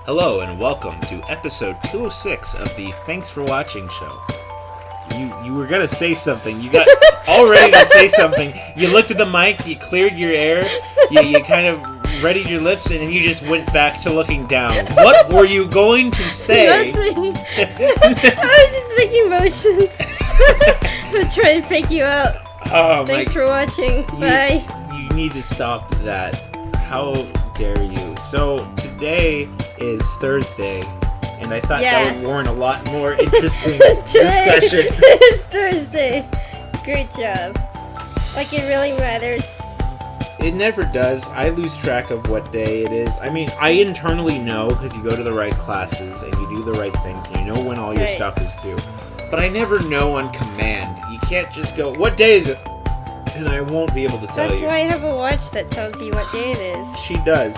Hello and welcome to episode 206 of the Thanks for Watching show. You were gonna say something. You got all ready to say something. You looked at the mic, you cleared your air, you kind of readied your lips, and then you just went back to looking down. What were you going to say? Nothing. I was just making motions to try to fake you out. Oh, Thanks for watching. Bye. You need to stop that. How dare you? So today is Thursday, and I thought that would warrant a lot more interesting discussion. It's Thursday. Great job. Like it really matters. It never does. I lose track of what day it is. I mean, I internally know because you go to the right classes and you do the right things and you know when all your stuff is due. But I never know on command. You can't just go, what day is it? And I won't be able to tell you. That's why I have a watch that tells you what day it is. She does.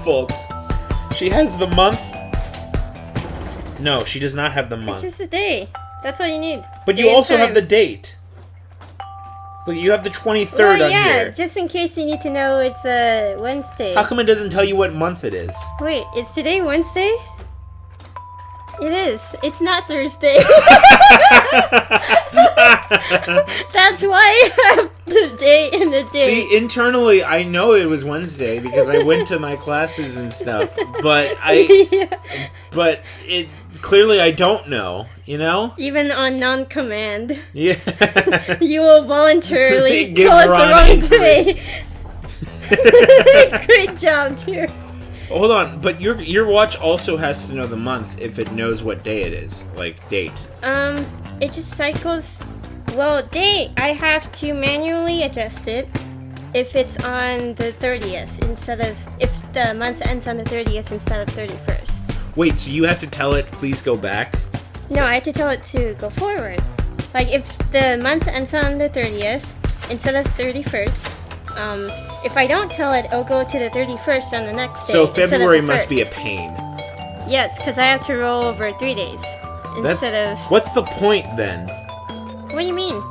Folks. She has the month. No, she does not have the month. It's just a day. That's all you need. But you also have the date. Look, you have the 23rd on here. Just in case you need to know it's a Wednesday. How come it doesn't tell you what month it is? Wait, is today Wednesday? It is. It's not Thursday. That's why I have the day and the date. See, internally, I know it was Wednesday because I went to my classes and stuff. But but it clearly I don't know. You know. Even on non-command. Yeah. You will voluntarily Give tell us Ron the wrong day. Great job, dear. Hold on, but your watch also has to know the month if it knows what day it is, like date. It just cycles. Well, date I have to manually adjust it if it's on the 30th instead of if the month ends on the 30th instead of 31st. Wait, so you have to tell it, please go back? No, I have to tell it to go forward. Like if the month ends on the 30th instead of 31st. If I don't tell it, it'll go to the 31st on the next day. So February must be a pain. Yes, because I have to roll over 3 days instead of. What's the point then? What do you mean?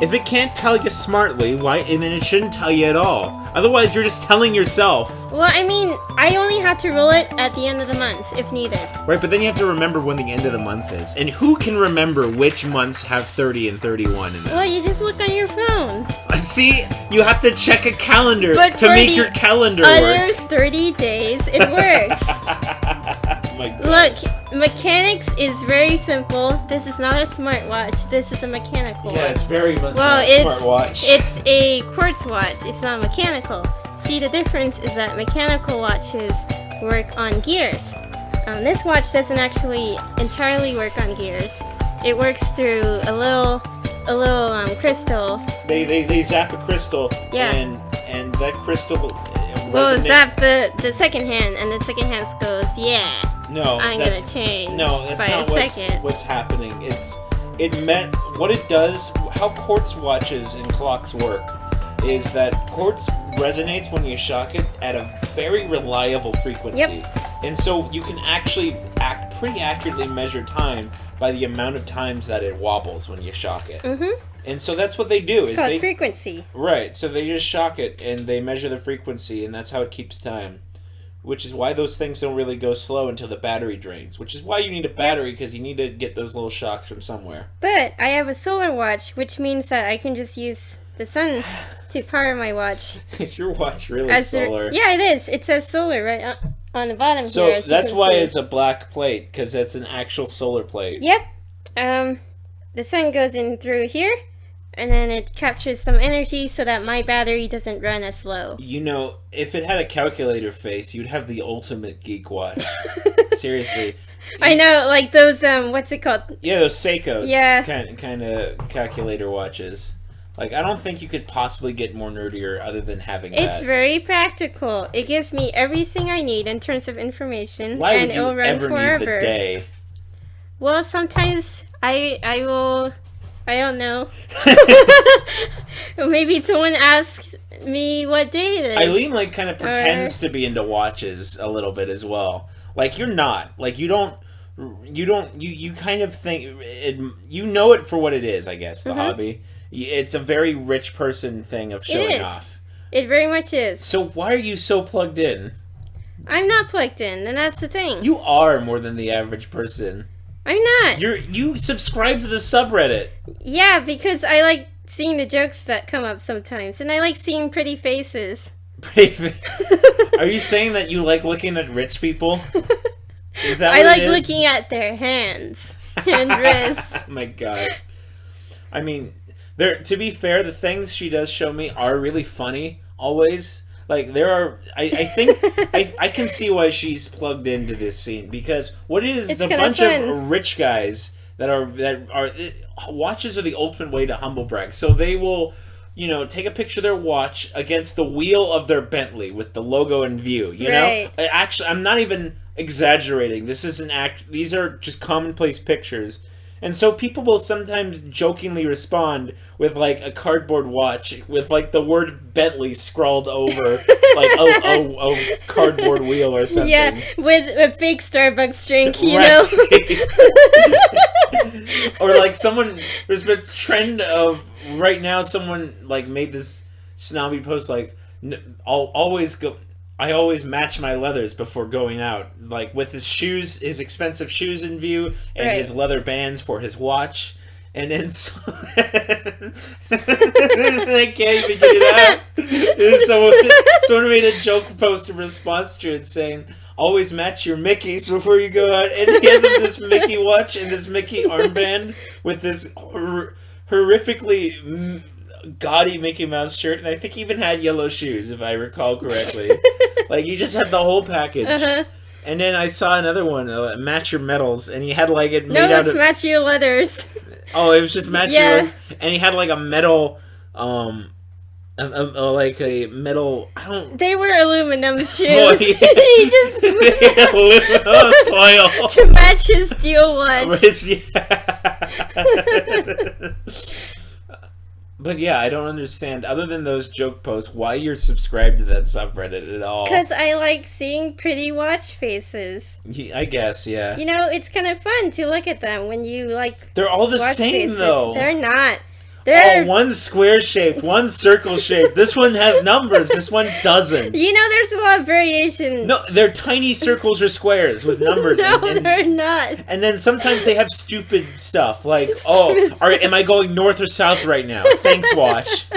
If it can't tell you smartly, why? And then it shouldn't tell you at all. Otherwise, you're just telling yourself. Well, I mean, I only have to roll it at the end of the month if needed. Right, but then you have to remember when the end of the month is. And who can remember which months have 30 and 31 in them? Well, you just look on your phone. See, you have to check a calendar to make your calendar other work. 30 days, it works. Oh my God. Look, mechanics is very simple. This is not a smartwatch. This is a mechanical watch. Yeah, it's very much not a smartwatch. It's a quartz watch. It's not mechanical. See, the difference is that mechanical watches work on gears. This watch doesn't actually entirely work on gears. It works through a little crystal. They zap a crystal. Yeah. And that crystal. Well, zap the second hand, and the second hand goes, yeah. No, I'm gonna change. No, that's by not a second. what's happening. What it does. How quartz watches and clocks work is that quartz resonates when you shock it at a very reliable frequency. Yep. And so you can actually pretty accurately measure time by the amount of times that it wobbles when you shock it. Mm-hmm. And so that's what they do. It's called frequency. Right. So they just shock it and they measure the frequency, and that's how it keeps time. Which is why those things don't really go slow until the battery drains. Which is why you need a battery, because you need to get those little shocks from somewhere. But I have a solar watch, which means that I can just use the sun to power my watch. Is your watch really solar? Yeah, it is. It says solar right on the bottom here. So that's why it's a black plate, because it's an actual solar plate. Yep. The sun goes in through here, and then it captures some energy so that my battery doesn't run as slow. You know, if it had a calculator face, you'd have the ultimate geek watch. Seriously. I know, like those, what's it called? Yeah, those Seikos. Yeah. Kind of calculator watches. Like, I don't think you could possibly get more nerdier other than having that. It's very practical. It gives me everything I need in terms of information. Why and would it'll you run ever forever. need the day? Well, sometimes I don't know. Maybe someone asks me what day it is. Eileen, like, kind of pretends to be into watches a little bit as well. Like, you're not. Like, you kind of think, you know it for what it is, I guess, the hobby. It's a very rich person thing of showing off. It very much is. So why are you so plugged in? I'm not plugged in, and that's the thing. You are more than the average person. I'm not. You subscribe to the subreddit. Yeah, because I like seeing the jokes that come up sometimes, and I like seeing pretty faces. Are you saying that you like looking at rich people? Is that I what like it is? looking at their hands and wrists. Oh my god. I mean, to be fair, the things she does show me are really funny, always. Like, there are... I think... I can see why she's plugged into this scene, because what it is It's a kinda bunch fun. of rich guys that are... Watches are the ultimate way to humble brag. So they will... take a picture of their watch against the wheel of their Bentley with the logo in view. You Right. know, actually, I'm not even exaggerating. This is an act. These are just commonplace pictures, and so people will sometimes jokingly respond with like a cardboard watch with like the word Bentley scrawled over like a cardboard wheel or something. Yeah, with a fake Starbucks drink, you Right. know? Or like there's been a trend of right now. Someone like made this snobby post like, I always match my leathers before going out, like with his shoes, his expensive shoes in view, and Right. his leather bands for his watch. And then I can't even get it out. Someone made a joke post in response to it saying, "Always match your Mickeys before you go out." And he has this Mickey watch and this Mickey armband with this horrifically gaudy Mickey Mouse shirt, and I think he even had yellow shoes, if I recall correctly. Like, he just had the whole package. Uh-huh. And then I saw another one, Match Your Metals, and he had like it made No, out it's of... match your leathers. Oh, it was just Match Your Yeah. Metals, and he had like a metal, like a metal... I don't... They were aluminum shoes. Boy. He just aluminum foil. to match his steel watch. But yeah, I don't understand, other than those joke posts, why you're subscribed to that subreddit at all. Because I like seeing pretty watch faces. I guess, yeah. You know, it's kind of fun to look at them when you like. They're all the watch same, faces. though. They're not. They're. Oh, one's square shaped, one's circle shaped. This one has numbers, this one doesn't. You know, there's a lot of variation. No, they're tiny circles or squares with numbers. No, and they're not. And then sometimes they have stupid stuff, like, Stupid am I going north or south right now? Thanks, watch.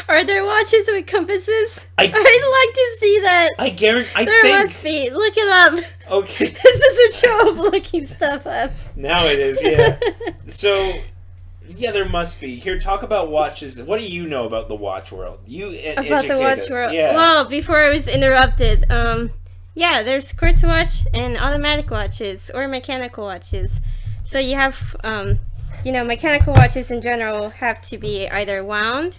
Are there watches with compasses? I'd like to see that. I guarantee, There must be. Look it up. Okay. This is a show of looking stuff up. Now it is, yeah. So, yeah, there must be. Here, talk about watches. What do you know about the watch world? About the watch us. world. Yeah. Well, before I was interrupted, yeah, there's quartz watch and automatic watches or mechanical watches. So you have, mechanical watches in general have to be either wound,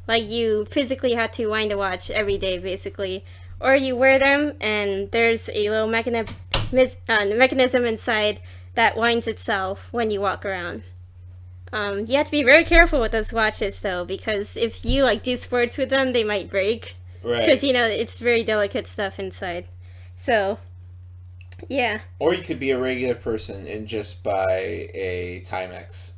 like you physically have to wind a watch every day, basically, or you wear them and there's a little mechanism inside that winds itself when you walk around. You have to be very careful with those watches, though, because if you do sports with them, they might break. Right. Because it's very delicate stuff inside. So, yeah. Or you could be a regular person and just buy a Timex.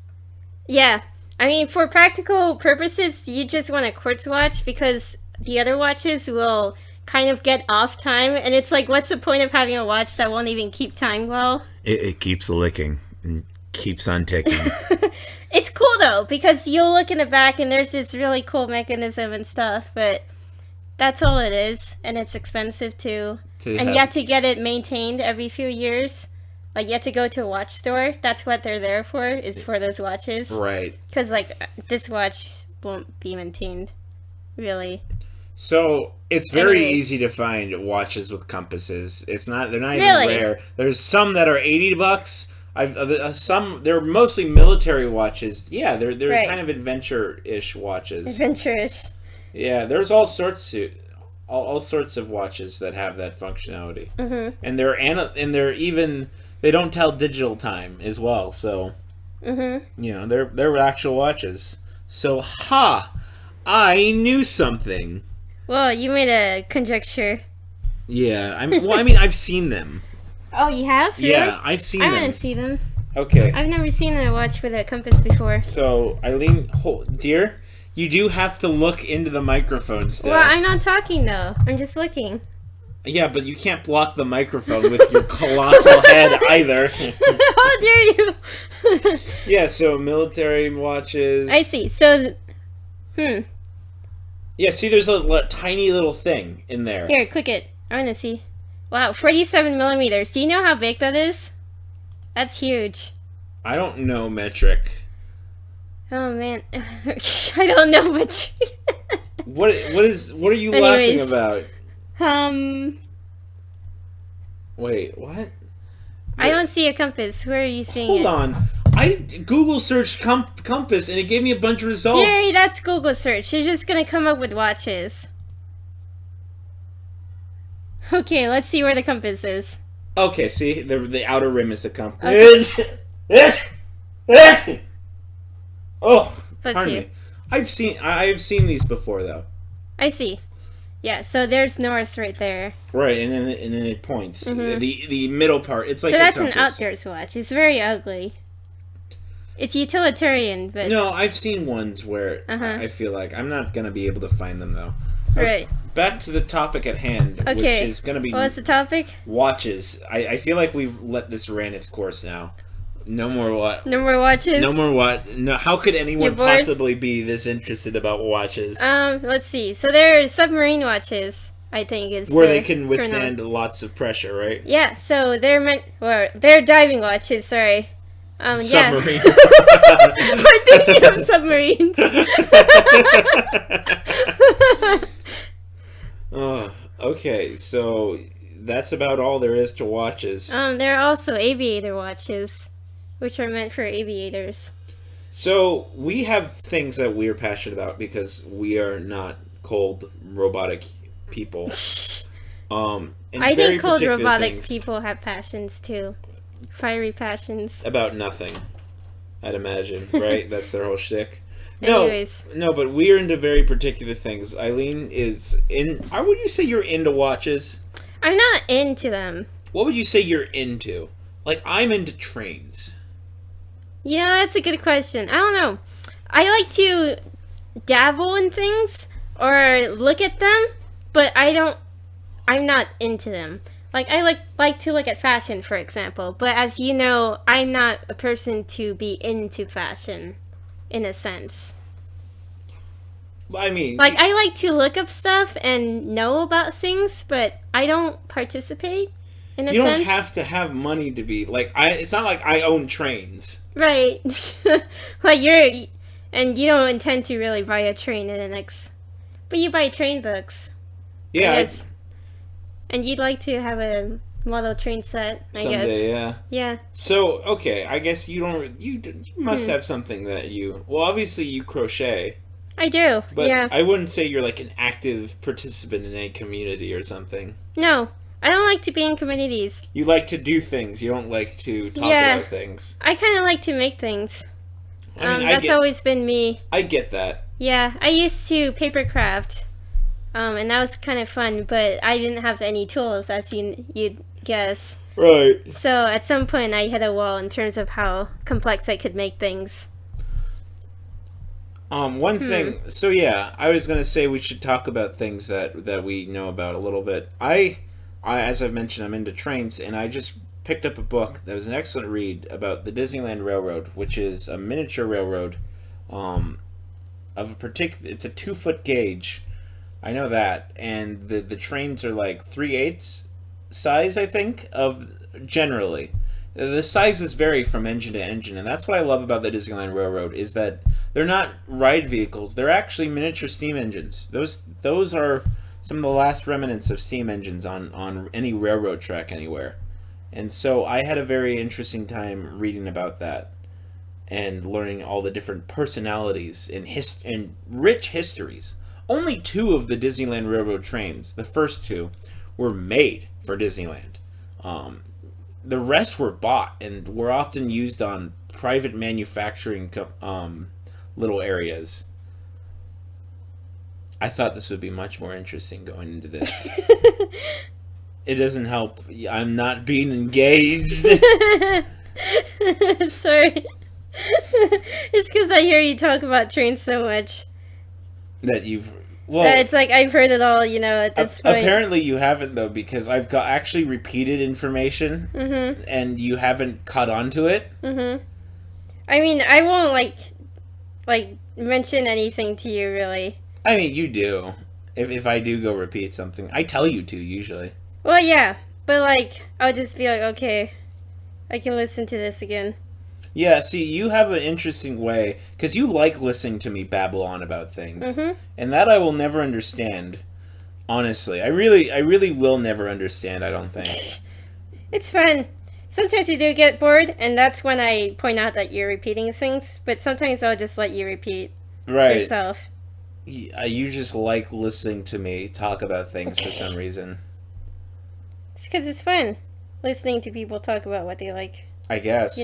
Yeah. I mean, for practical purposes, you just want a quartz watch because the other watches will kind of get off time, and it's like, what's the point of having a watch that won't even keep time well? It keeps licking and keeps on ticking. It's cool though, because you'll look in the back and there's this really cool mechanism and stuff, but that's all it is, and it's expensive too. And you have to get it maintained every few years. Like, you have to go to a watch store. That's what they're there for, is for those watches. Right. Because, this watch won't be maintained, really. So, it's very Anyways. easy to find watches with compasses. They're not Really? even rare. There's some that are $80. They're mostly military watches. Yeah, they're Right. kind of adventure-ish watches. Adventurous. Yeah, there's all sorts of watches that have that functionality. Mm-hmm. And they don't tell digital time as well. So, Mm-hmm. they're actual watches. So, I knew something. Well, you made a conjecture. Yeah, I've seen them. Oh, you have? Really? Yeah, I've seen I them. want to see them. Okay. I've never seen a watch with a compass before. So, Aileen, dear, you do have to look into the microphone still. Well, I'm not talking, though. I'm just looking. Yeah, but you can't block the microphone with your colossal head either. How dare you? Yeah, so military watches. I see. So, Yeah, see, there's a tiny little thing in there. Here, click it. I want to see. Wow, 47 millimeters. Do you know how big that is? That's huge. I don't know metric. Oh man, I don't know metric. What are you Anyways. laughing about? Wait, what? I don't see a compass. Where are you seeing Hold it? on. I Google searched compass and it gave me a bunch of results. Gary, that's Google search. You're just gonna come up with watches. Okay, let's see where the compass is. Okay, see, the outer rim is the compass. Oh, Let's pardon see. me. I've seen these before though. I see. Yeah, so there's north right there. Right, and then it points. The middle part. It's like So a that's an compass. outdoors watch. It's very ugly. It's utilitarian, but No, I've seen ones where I feel like I'm not gonna be able to find them though. right. Back to the topic at hand, Okay. which is gonna be What was the topic? watches. I feel like we've let this ran its course now. No more what? No more watches. No more what? No. How could anyone You're bored? possibly be this interested about watches? Let's see. So there are submarine watches. I think is Where the they can withstand terminology. lots of pressure, right? Yeah. So they're diving watches. Sorry. Yeah. Submarine. We're thinking of submarines. Oh, okay, so that's about all there is to watches. There are also aviator watches, which are meant for aviators. So we have things that we're passionate about because we are not cold robotic people. And I very think cold particular robotic things people have passions too. Fiery passions. about nothing, I'd imagine, right? That's their whole shtick. No, Anyways. no, but we're into very particular things. Eileen is in. How would you say you're into watches? I'm not into them. What would you say you're into? Like, I'm into trains. You know, that's a good question. I don't know. I like to dabble in things or look at them, but I'm not into them. Like, I like to look at fashion, for example, but as you know, I'm not a person to be into fashion, in a sense. I mean, Like, I like to look up stuff and know about things, but I don't participate, in a you don't sense. have to have money to be like. It's not like I own trains. Right. Like, and you don't intend to really buy a train in the next... But you buy train books. Yeah, Yes. And you'd like to have a model train set, I someday, guess. yeah. Yeah. So okay, I guess you don't. You must have something that you. Well, obviously you crochet, I do. but yeah. I wouldn't say you're like an active participant in a community or something. No. I don't like to be in communities. You like to do things. You don't like to talk Yeah. about things. I kind of like to make things. I mean, That's always been me. I get that. Yeah. I used to paper craft. And that was kind of fun, but I didn't have any tools, as you'd guess. Right. So at some point I hit a wall in terms of how complex I could make things. One thing. So yeah, I was gonna say we should talk about things that we know about a little bit. I as I've mentioned, I'm into trains, and I just picked up a book that was an excellent read about the Disneyland Railroad, which is a miniature railroad, of a particular. It's a 2-foot gauge. I know that, and the trains are like 3/8 size, I think, of generally. The sizes vary from engine to engine, and that's what I love about the Disneyland Railroad, is that they're not ride vehicles. They're actually miniature steam engines. Those are some of the last remnants of steam engines on any railroad track anywhere. And so I had a very interesting time reading about that and learning all the different personalities and rich histories. Only 2 of the Disneyland Railroad trains, the first 2, were made for Disneyland. The rest were bought and were often used on private manufacturing little areas. I thought this would be much more interesting going into this. It doesn't help. I'm not being engaged. Sorry. It's because I hear you talk about trains so much. That you've Well, it's like I've heard it all, at this point. apparently you haven't though, because I've got actually repeated information, and you haven't caught on to it. I mean, I won't like mention anything to you really. I mean, you do. If I do go repeat something, I tell you to usually. Well, yeah, but like I'll just be like, okay, I can listen to this again. Yeah, see, you have an interesting way, because you like listening to me babble on about things, and that I will never understand. Honestly, I really will never understand. I don't think. It's fun. Sometimes you do get bored, and that's when I point out that you're repeating things. But sometimes I'll just let you repeat yourself. You just like listening to me talk about things for some reason. It's because it's fun listening to people talk about what they like. I guess.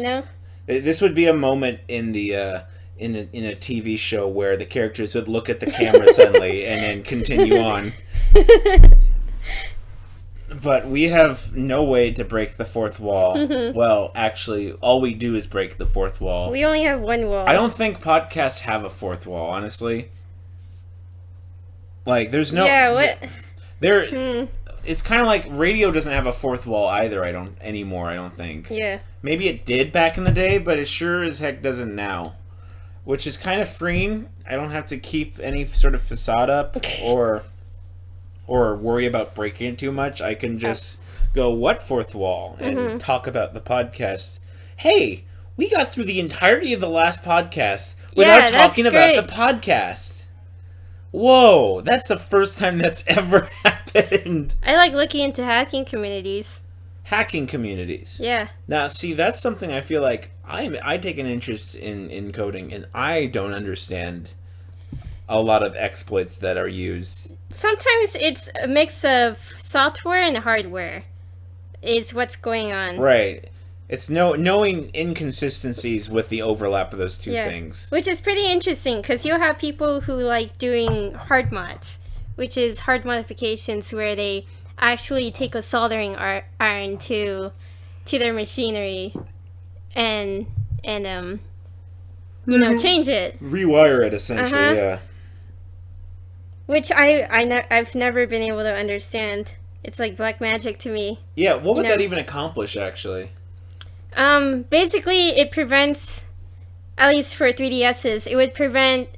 This would be a moment in the in a TV show where the characters would look at the camera suddenly and then continue on. But we have no way to break the fourth wall. Well, actually, all we do is break the fourth wall. We only have one wall. I don't think podcasts have a fourth wall, honestly. Like, there's no... Yeah, what? It's kind of like radio doesn't have a fourth wall either, I don't think. Yeah. Maybe it did back in the day, but it sure as heck doesn't now. Which is kind of freeing. I don't have to keep any sort of facade up or worry about breaking it too much. I can just go, what fourth wall? And talk about the podcast. Hey, we got through the entirety of the last podcast without talking about the podcast. Whoa, that's the first time that's ever happened. I like looking into hacking communities. Hacking communities. Yeah. Now, see, that's something I feel like I take an interest in coding, and I don't understand a lot of exploits that are used. Sometimes it's a mix of software and hardware is what's going on. Right. It's knowing inconsistencies with the overlap of those two things. Which is pretty interesting, because you'll have people who like doing hard mods, which is hard modifications where they actually take a soldering iron to their machinery and change it. Rewire it, essentially, yeah. Which I've never been able to understand. It's like black magic to me. Yeah, what would that even accomplish, actually? Basically, it prevents, at least for 3DSs, it would prevent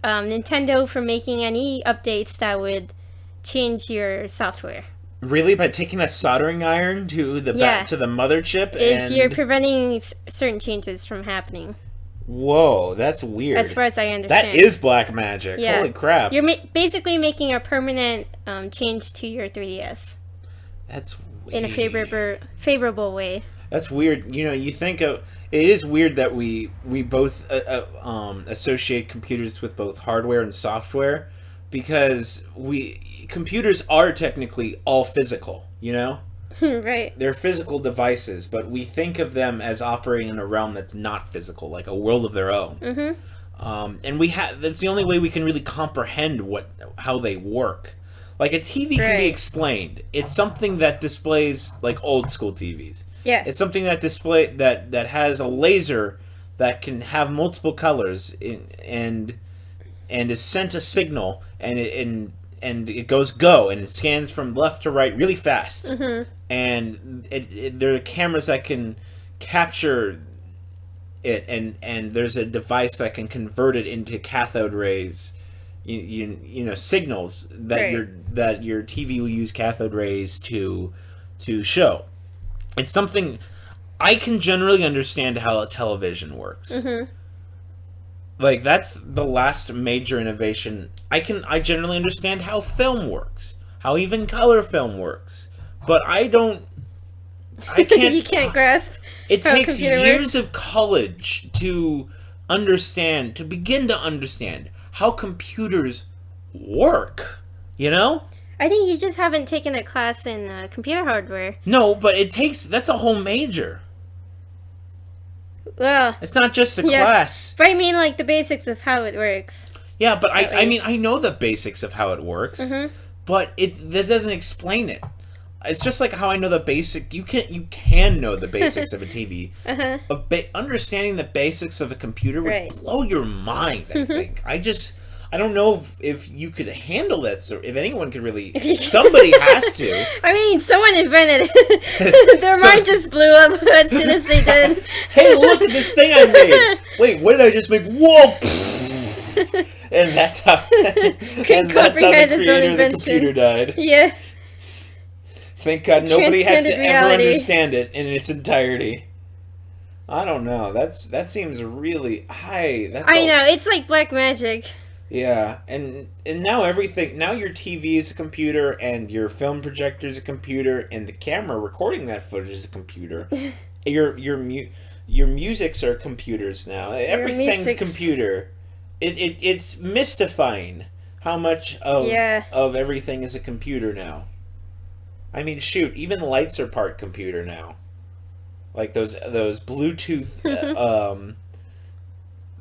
Nintendo from making any updates that would change your software. Really? By taking a soldering iron to the back to the mother chip? You're preventing certain changes from happening. Whoa, that's weird. As far as I understand. That is black magic. Yeah. Holy crap. You're basically making a permanent change to your 3DS. That's weird. In a favorable way. That's weird. You think of... It is weird that we both associate computers with both hardware and software, because computers are technically all physical, Right. They're physical devices, but we think of them as operating in a realm that's not physical, like a world of their own. And that's the only way we can really comprehend how they work. Like a TV can be explained. It's something that displays like old school TVs. Yeah. It's something that that has a laser that can have multiple colors and is sent a signal and it goes go and it scans from left to right really fast. And there are cameras that can capture it and there's a device that can convert it into cathode rays. Signals that your TV will use cathode rays to show. It's something I can generally understand how a television works. Like that's the last major innovation. I generally understand how film works, how even color film works, but I can't. You can't grasp. It takes years of college to begin to understand how computers work, I think you just haven't taken a class in computer hardware. No, but that's a whole major. Well, it's not just a class. But I mean, like, the basics of how it works. Yeah, but I know the basics of how it works, but that doesn't explain it. It's just like how I know the basic. You can know the basics of a TV. Understanding the basics of a computer would blow your mind. I think. I don't know if you could handle that. So if anyone could really, somebody has to. I mean, someone invented it. Their mind just blew up as soon as they did. Hey, look at this thing I made. Wait, what did I just make? Whoa! And that's how. And that's how the creator of the computer died. Yeah. Thank God nobody has to ever reality. understand it in its entirety. I don't know. That seems really high. I know, it's like black magic. Yeah, and now everything. Now your TV is a computer, and your film projector is a computer, and the camera recording that footage is a computer. your musics are computers now. Everything's musics. computer. It's mystifying how much of everything is a computer now. I mean, shoot, even lights are part computer now. Like those Bluetooth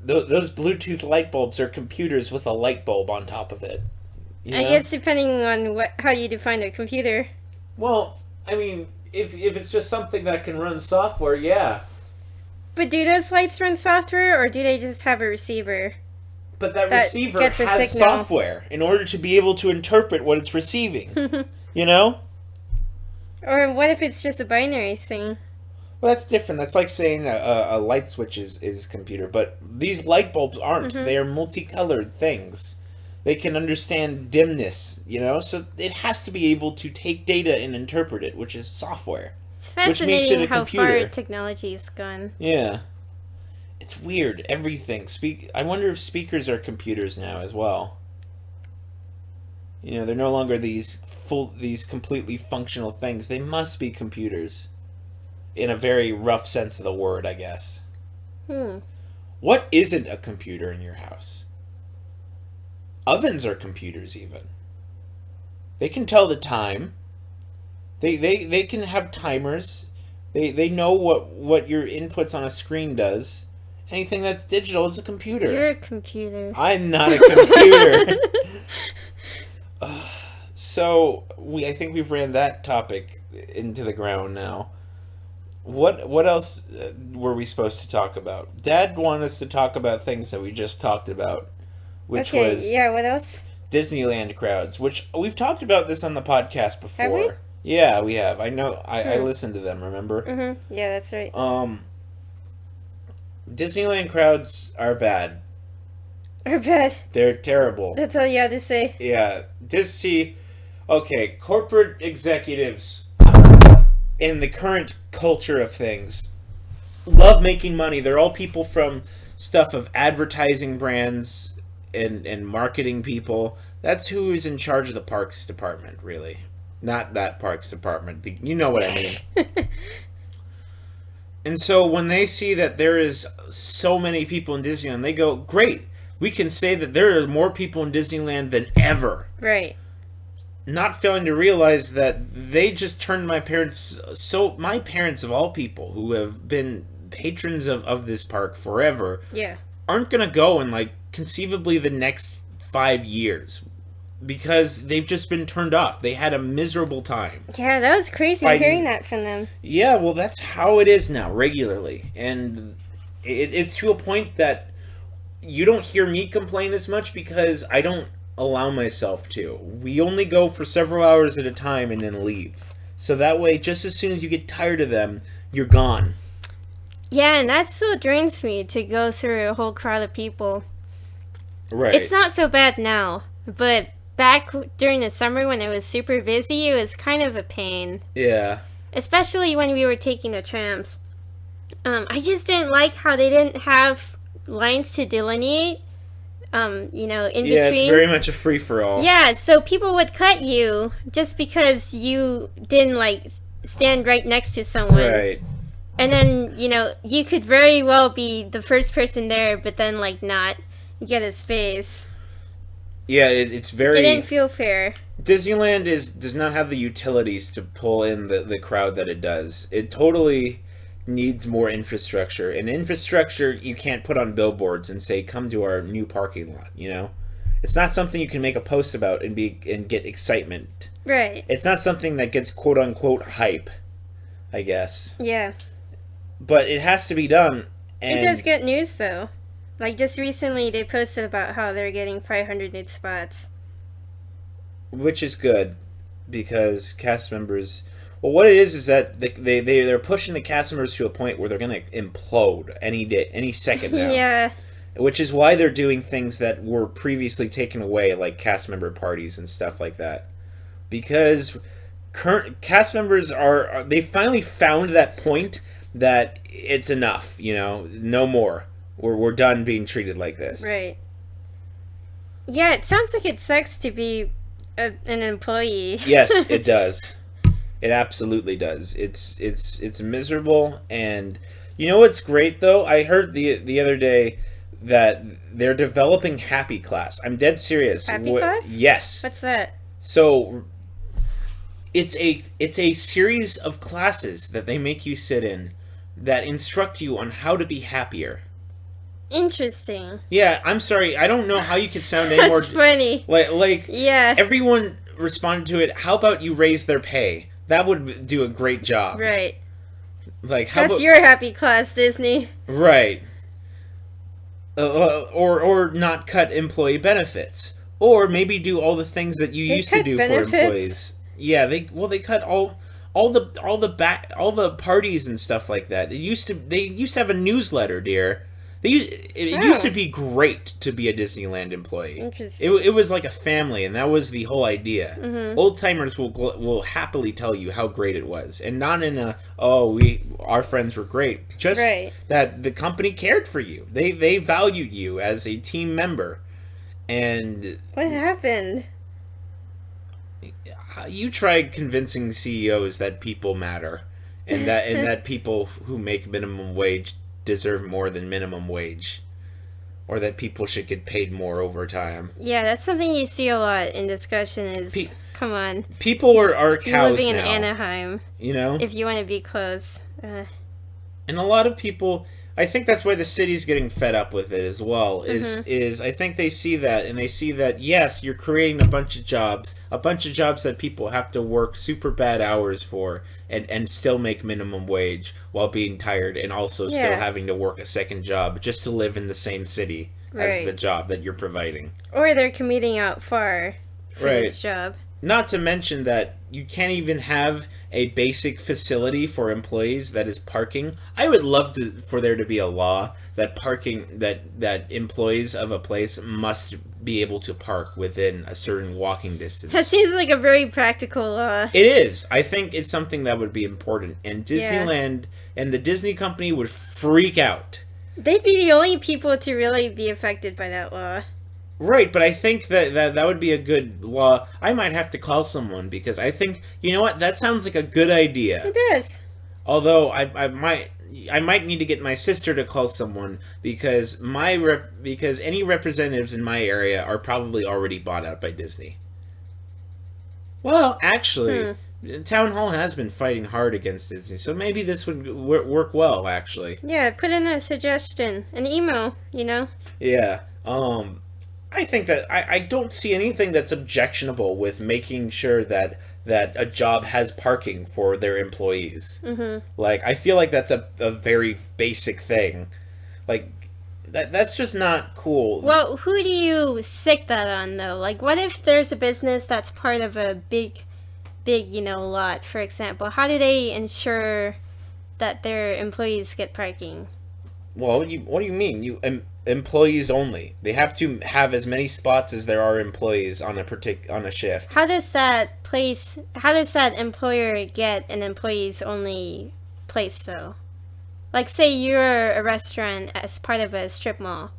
those Bluetooth light bulbs are computers with a light bulb on top of it. You know? I guess depending on how you define a computer. Well, I mean, if it's just something that can run software, yeah. But do those lights run software, or do they just have a receiver? But that receiver gets a has signal. software in order to be able to interpret what it's receiving. You know? Or what if it's just a binary thing? Well, that's different. That's like saying a light switch is computer. But these light bulbs aren't. They are multicolored things. They can understand dimness, you know? So it has to be able to take data and interpret it, which is software. It's Which makes it fascinating a how computer. far technology's gone. Yeah. It's weird. Everything. I wonder if speakers are computers now as well. You know, they're no longer these completely functional things. They must be computers. In a very rough sense of the word, I guess. What isn't a computer in your house? Ovens are computers, even. They can tell the time. They can have timers. They know what your inputs on a screen does. Anything that's digital is a computer. You're a computer. I'm not a computer. So I think we've ran that topic into the ground now. What else were we supposed to talk about? Dad wanted us to talk about things that we just talked about, which was what else? Disneyland crowds, which we've talked about this on the podcast before. Have we? Yeah, we have. I know. I listened to them. Remember? Mm-hmm. Yeah, that's right. Disneyland crowds are bad. Are bad. They're terrible. That's all you had to say. Yeah, okay, corporate executives in the current culture of things love making money. They're all people from stuff of advertising brands and marketing people. That's who is in charge of the parks department, really. Not that parks department. You know what I mean. And so when they see that there is so many people in Disneyland, they go, great, we can say that there are more people in Disneyland than ever. Right. Not failing to realize that they just turned my parents of all people who have been patrons of this park forever, aren't going to go in like conceivably the next 5 years because they've just been turned off. They had a miserable time. Yeah, that was crazy hearing that from them. Yeah, well, that's how it is now, regularly. And it's to a point that you don't hear me complain as much because I don't allow myself to. We only go for several hours at a time and then leave. So that way, just as soon as you get tired of them, you're gone. Yeah, and that still drains me to go through a whole crowd of people. Right. It's not so bad now, but back during the summer when it was super busy, it was kind of a pain. Yeah. Especially when we were taking the trams. I just didn't like how they didn't have lines to delineate, in between. Yeah, it's very much a free-for-all. Yeah, so people would cut you just because you didn't, stand right next to someone. Right. And then, you could very well be the first person there, but then, not get a space. Yeah, it's very... It didn't feel fair. Disneyland does not have the utilities to pull in the crowd that it does. It totally needs more infrastructure. And infrastructure you can't put on billboards and say, come to our new parking lot, It's not something you can make a post about and get excitement. Right. It's not something that gets quote-unquote hype, I guess. Yeah. But it has to be done. And it does get news, though. Like, just recently, they posted about how they're getting 500 new spots. Which is good, because cast members... Well, what it is that they're pushing the cast members to a point where they're going to implode any day, any second now. Yeah. Which is why they're doing things that were previously taken away, like cast member parties and stuff like that. Because current cast members they finally found that point that it's enough, no more. We're done being treated like this. Right. Yeah, it sounds like it sucks to be an employee. Yes, it does. It absolutely does. It's miserable, and you know what's great though? I heard the other day that they're developing Happy Class. I'm dead serious. Happy Class? Yes. What's that? So it's a series of classes that they make you sit in that instruct you on how to be happier. Interesting. Yeah, I'm sorry. I don't know how you could sound any more... That's funny. Like, yeah. Everyone responded to it, how about you raise their pay? That would do a great job. Right. Like, how That's about... your Happy Class, Disney. Right. Or not cut employee benefits. Or maybe do all the things that you used to do benefits? for employees. Yeah, they cut all the parties and stuff like that. They used to have a newsletter, dear. It used to be great to be a Disneyland employee. Interesting. It was like a family, and that was the whole idea. Mm-hmm. Old timers will happily tell you how great it was, and not in our friends were great. Just that the company cared for you. They valued you as a team member, and what happened? You tried convincing CEOs that people matter, and that people who make minimum wage deserve more than minimum wage, or that people should get paid more overtime. Yeah, that's something you see a lot in discussion is, come on. People are cows You're living in now, Anaheim. If you want to be close. And a lot of people, I think that's why the city's getting fed up with it as well, is I think they see that, and they see that, yes, you're creating a bunch of jobs that people have to work super bad hours for, and still make minimum wage while being tired, and also still having to work a second job just to live in the same city as the job that you're providing. Or they're commuting out far for this job. Not to mention that you can't even have a basic facility for employees that is parking. I would love for there to be a law that that employees of a place must be able to park within a certain walking distance. That seems like a very practical law. It is. I think it's something that would be important, and Disneyland and the Disney company would freak out. They'd be the only people to really be affected by that law. Right, but I think that would be a good law. I might have to call someone, because I think, you know what, that sounds like a good idea. It does. Although I might need to get my sister to call someone, because because any representatives in my area are probably already bought out by Disney. Well, actually, Town Hall has been fighting hard against Disney, so maybe this would work well, actually. Yeah, put in a suggestion, an email, Yeah. I think that I don't see anything that's objectionable with making sure that a job has parking for their employees. Mm-hmm. Like, I feel like that's a very basic thing. Like, that's just not cool. Well, who do you stick that on, though? Like, what if there's a business that's part of a big, lot, for example? How do they ensure that their employees get parking? Well, what do you mean? Employees only. They have to have as many spots as there are employees on a shift. How does that employer get an employees only place, though? Like, say you're a restaurant as part of a strip mall.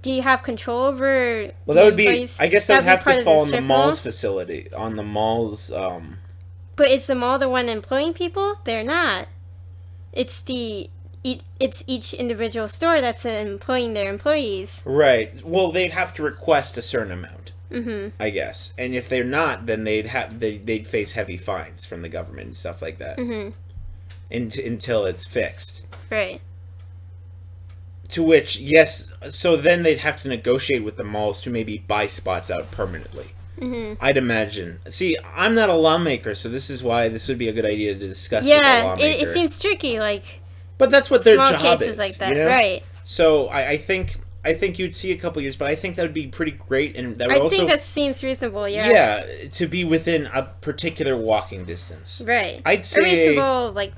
Do you have control over that would employees? I guess that would have to fall on the mall's facility. On the mall's But is the mall the one employing people? They're not. It's each individual store that's employing their employees. Right. Well, they'd have to request a certain amount, I guess. And if they're not, then they'd face heavy fines from the government and stuff like that. Until it's fixed. Right. To which, yes, so then they'd have to negotiate with the malls to maybe buy spots out permanently. I'd imagine. See, I'm not a lawmaker, so this is why this would be a good idea to discuss with a lawmaker. It seems tricky, like... But that's what their job cases is, like that, right? So I think you'd see a couple years, but I think that would be pretty great, and that would I also think that seems reasonable. Yeah. yeah, to be within a particular walking distance. Right. I'd say a reasonable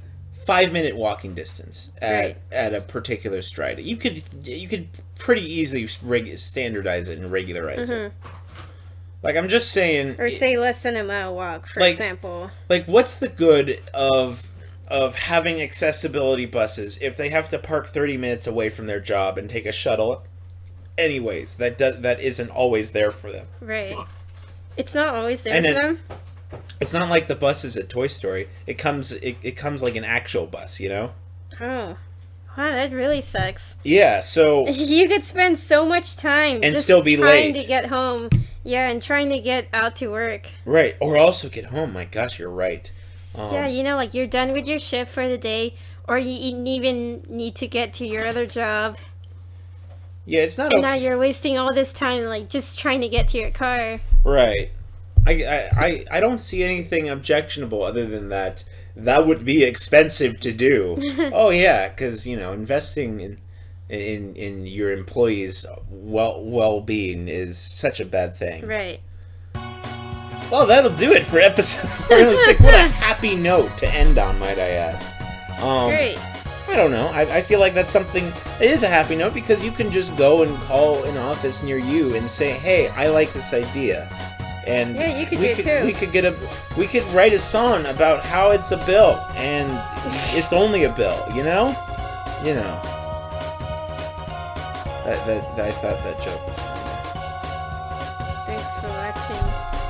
5-minute walking distance Right. at a particular stride. You could pretty easily standardize it and regularize it. Like, I'm just saying, or say less than a mile walk, for example. Like, what's the good of having accessibility buses if they have to park 30 minutes away from their job and take a shuttle? Anyways, that isn't always there for them. Right. It's not always there for them. It's not like the buses at Toy Story. It comes like an actual bus, you know? Oh. Wow, that really sucks. Yeah, so you could spend so much time and just still be trying late to get home. Yeah, and trying to get out to work. Right, or also get home. My gosh, you're right. Yeah, like you're done with your shift for the day, or you even need to get to your other job. Yeah, it's not. And now you're wasting all this time, like just trying to get to your car. Right. I don't see anything objectionable other than that would be expensive to do. Oh yeah, because investing in your employees' well-being is such a bad thing. Right. Well, that'll do it for episode 406. What a happy note to end on, might I add. Great. I don't know. I feel like that's something. It is a happy note because you can just go and call an office near you and say, "Hey, I like this idea." And yeah, you could do it too. We could write a song about how it's a bill and it's only a bill, you know. I thought that joke was funny. Thanks for watching.